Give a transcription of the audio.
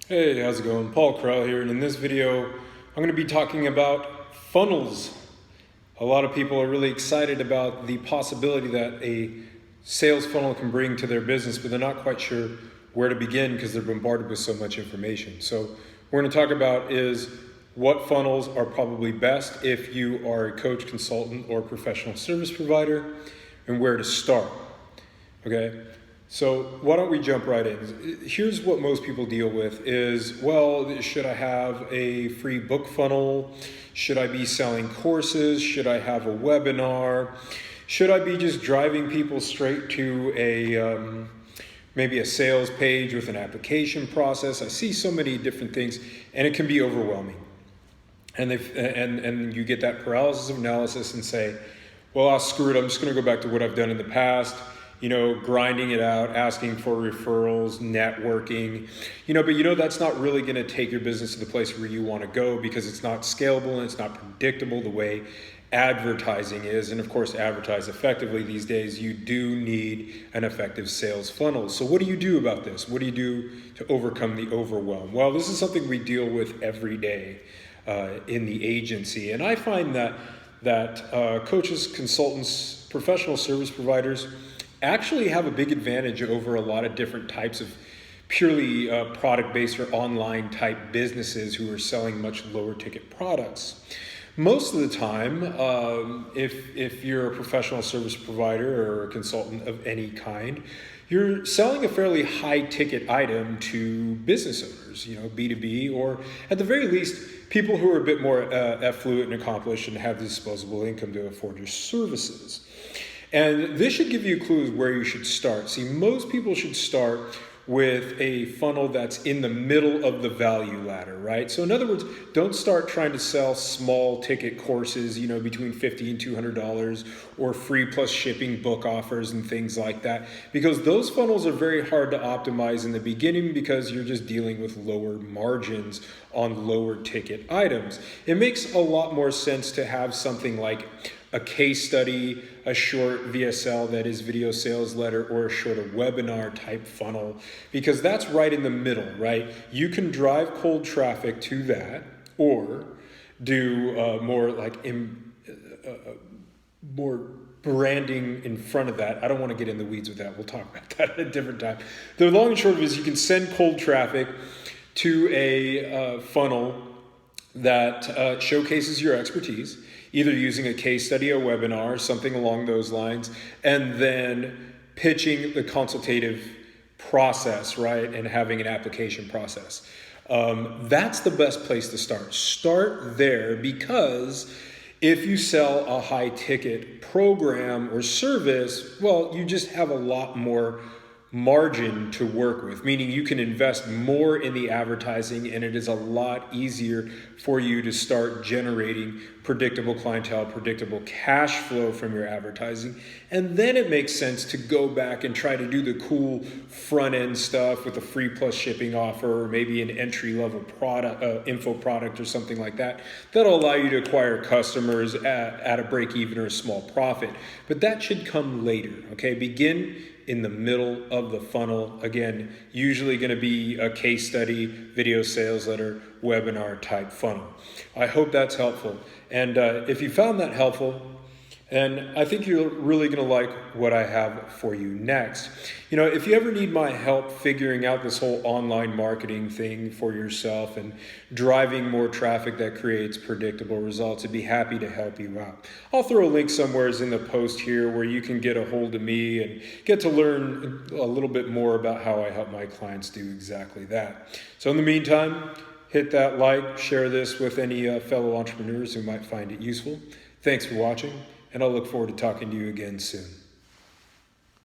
Hey, how's it going? Paul Krell here, and in this video, I'm going to be talking about funnels. A lot of people are really excited about the possibility that a sales funnel can bring to their business, but they're not quite sure where to begin because they're bombarded with so much information. So what we're going to talk about is what funnels are probably best if you are a coach, consultant, or professional service provider, and where to start. Okay? So why don't we jump right in? Here's what most people deal with is, well, should I have a free book funnel? Should I be selling courses? Should I have a webinar? Should I be just driving people straight to maybe a sales page with an application process? I see so many different things, and it can be overwhelming. And you get that paralysis of analysis and say, well, screw it, I'm just going to go back to what I've done in the past. Grinding it out, asking for referrals, networking, but that's not really going to take your business to the place where you want to go because it's not scalable and it's not predictable the way advertising is. And of course, advertise effectively these days, you do need an effective sales funnel. So what do you do about this? What do you do to overcome the overwhelm? Well, this is something we deal with every day in the agency. And I find that coaches, consultants, professional service providers actually have a big advantage over a lot of different types of purely product-based or online type businesses who are selling much lower ticket products. Most of the time, if you're a professional service provider or a consultant of any kind, you're selling a fairly high ticket item to business owners, B2B, or at the very least, people who are a bit more affluent and accomplished and have disposable income to afford your services. And this should give you a clue where you should start. See, most people should start with a funnel that's in the middle of the value ladder, right? So in other words, don't start trying to sell small ticket courses, between $50 and $200 or free plus shipping book offers and things like that, because those funnels are very hard to optimize in the beginning because you're just dealing with lower margins on lower ticket items. It makes a lot more sense to have something like a case study, a short VSL, that is video sales letter, or a short webinar type funnel, because that's right in the middle, right? You can drive cold traffic to that, or do more branding in front of that. I don't want to get in the weeds with that. We'll talk about that at a different time. The long and short of it is you can send cold traffic to a funnel that showcases your expertise, either using a case study, a webinar, something along those lines, and then pitching the consultative process, right, and having an application process. That's the best place to start. Start there, because if you sell a high ticket program or service, well, you just have a lot more margin to work with, meaning you can invest more in the advertising, and it is a lot easier for you to start generating predictable clientele, predictable cash flow from your advertising. And then it makes sense to go back and try to do the cool front end stuff with a free plus shipping offer, or maybe an entry level product, info product or something like that, that'll allow you to acquire customers at a break even or a small profit. But that should come later, okay? Begin in the middle of the funnel. Again, usually going to be a case study, video sales letter, webinar type funnel. I hope that's helpful. And if you found that helpful, and I think you're really going to like what I have for you next. If you ever need my help figuring out this whole online marketing thing for yourself and driving more traffic that creates predictable results, I'd be happy to help you out. I'll throw a link somewhere in the post here where you can get a hold of me and get to learn a little bit more about how I help my clients do exactly that. So in the meantime, hit that like, share this with any fellow entrepreneurs who might find it useful. Thanks for watching, and I'll look forward to talking to you again soon.